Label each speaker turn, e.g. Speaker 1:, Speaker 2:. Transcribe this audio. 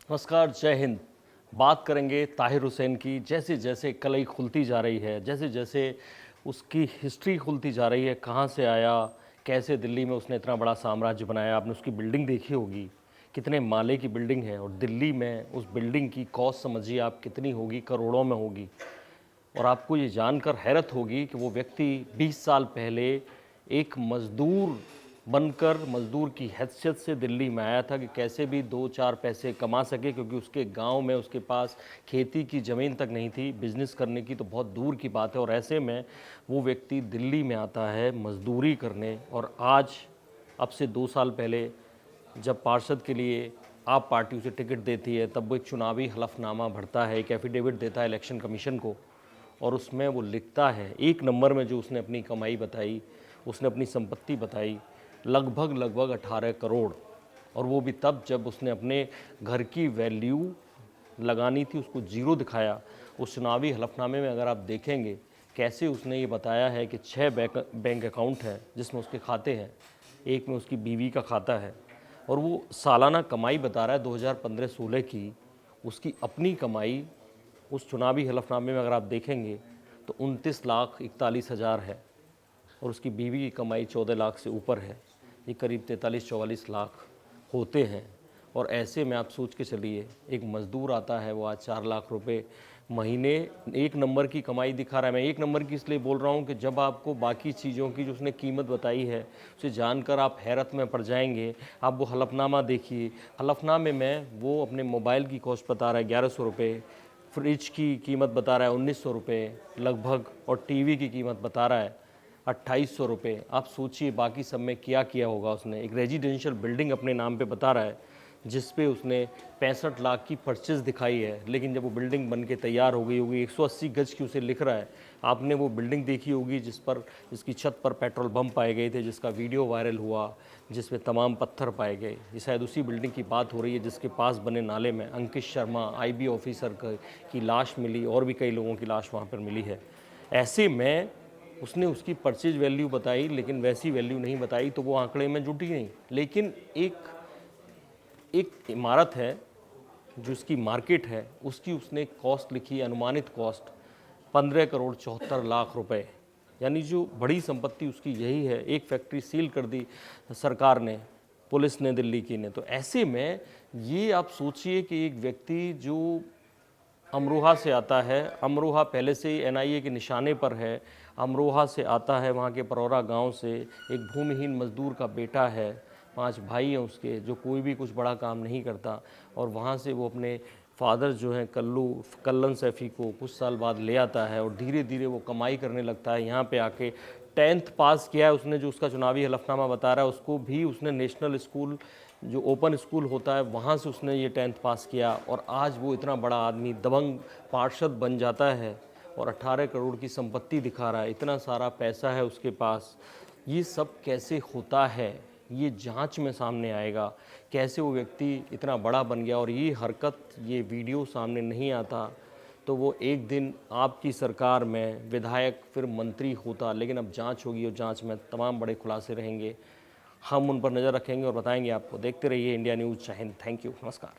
Speaker 1: नमस्कार, जय हिंद। बात करेंगे ताहिर हुसैन की। जैसे जैसे कलई खुलती जा रही है, जैसे जैसे उसकी हिस्ट्री खुलती जा रही है, कहाँ से आया, कैसे दिल्ली में उसने इतना बड़ा साम्राज्य बनाया। आपने उसकी बिल्डिंग देखी होगी, कितने माले की बिल्डिंग है, और दिल्ली में उस बिल्डिंग की कॉस्ट समझिए आप कितनी होगी, करोड़ों में होगी। और आपको ये जानकर हैरत होगी कि वो व्यक्ति 20 साल पहले एक मज़दूर बनकर, मज़दूर की हैसियत से दिल्ली में आया था कि कैसे भी दो चार पैसे कमा सके, क्योंकि उसके गांव में उसके पास खेती की ज़मीन तक नहीं थी, बिज़नेस करने की तो बहुत दूर की बात है। और ऐसे में वो व्यक्ति दिल्ली में आता है मज़दूरी करने। और आज, अब से 2 साल पहले, जब पार्षद के लिए आप पार्टी उसे टिकट देती है, तब वो एक चुनावी हलफनामा भरता है, एक एफिडेविट देता है इलेक्शन कमीशन को। और उसमें वो लिखता है, एक नंबर में जो उसने अपनी कमाई बताई, उसने अपनी संपत्ति बताई, लगभग लगभग 18 करोड़। और वो भी तब जब उसने अपने घर की वैल्यू लगानी थी, उसको जीरो दिखाया। उस चुनावी हलफनामे में अगर आप देखेंगे कैसे उसने ये बताया है कि 6 बैंक अकाउंट हैं जिसमें उसके खाते हैं, एक में उसकी बीवी का खाता है। और वो सालाना कमाई बता रहा है 2015-16 की। उसकी अपनी कमाई उस चुनावी हलफनामे में अगर आप देखेंगे तो 29,41,000 है, और उसकी बीवी की कमाई 14 लाख से ऊपर है। ये करीब 43-44 लाख होते हैं। और ऐसे में आप सोच के चलिए, एक मज़दूर आता है, वो आज 4 लाख रुपए महीने एक नंबर की कमाई दिखा रहा है। मैं एक नंबर की इसलिए बोल रहा हूँ कि जब आपको बाकी चीज़ों की जो उसने कीमत बताई है उसे जानकर आप हैरत में पड़ जाएंगे। आप वो हलफनामा देखिए, हलफनामे में वो अपने मोबाइल की कॉस्ट बता रहा है 1100 रुपये, फ्रिज की कीमत बता रहा है 1900 रुपये लगभग, और टीवी की कीमत बता रहा है 2800 रुपये। आप सोचिए बाकी सब में क्या किया होगा उसने। एक रेजिडेंशियल बिल्डिंग अपने नाम पे बता रहा है जिस पे उसने 65 लाख की परचेज़ दिखाई है, लेकिन जब वो बिल्डिंग बन के तैयार हो गई होगी, 180 गज की उसे लिख रहा है। आपने वो बिल्डिंग देखी होगी जिसकी छत पर पेट्रोल बम पाए गए थे, जिसका वीडियो वायरल हुआ, जिसमें तमाम पत्थर पाए गए। ये शायद उसी बिल्डिंग की बात हो रही है जिसके पास बने नाले में अंकित शर्मा IB ऑफिसर की लाश मिली, और भी कई लोगों की लाश वहाँ पर मिली है। ऐसे में उसने उसकी परचेज वैल्यू बताई, लेकिन वैसी वैल्यू नहीं बताई, तो वो आंकड़े में जुटी नहीं। लेकिन एक एक इमारत है जो उसकी मार्केट है, उसकी उसने कॉस्ट लिखी, अनुमानित कॉस्ट 15 करोड़ 74 लाख रुपए। यानी जो बड़ी संपत्ति उसकी यही है। एक फैक्ट्री सील कर दी सरकार ने, पुलिस ने, दिल्ली की ने। तो ऐसे में ये आप सोचिए कि एक व्यक्ति जो अमरोहा से आता है, अमरोहा पहले से ही NIA के निशाने पर है, अमरोहा से आता है, वहाँ के परौरा गांव से, एक भूमिहीन मजदूर का बेटा है, 5 भाई हैं उसके, जो कोई भी कुछ बड़ा काम नहीं करता। और वहाँ से वो अपने फादर जो हैं कल्लन सैफ़ी को कुछ साल बाद ले आता है, और धीरे धीरे वो कमाई करने लगता है। यहाँ पे आके 10th पास किया है उसने, जो उसका चुनावी हलफनामा बता रहा है, उसको भी उसने नेशनल स्कूल, जो ओपन स्कूल होता है, वहाँ से उसने ये 10th पास किया। और आज वो इतना बड़ा आदमी दबंग पार्षद बन जाता है, और 18 करोड़ की संपत्ति दिखा रहा है, इतना सारा पैसा है उसके पास। ये सब कैसे होता है, ये जांच में सामने आएगा, कैसे वो व्यक्ति इतना बड़ा बन गया। और ये हरकत, ये वीडियो सामने नहीं आता तो वो एक दिन आपकी सरकार में विधायक, फिर मंत्री होता। लेकिन अब जांच होगी, और जांच में तमाम बड़े खुलासे रहेंगे। हम उन पर नज़र रखेंगे और बताएंगे आपको। देखते रहिए इंडिया न्यूज़। जय हिंद। Thank you. नमस्कार।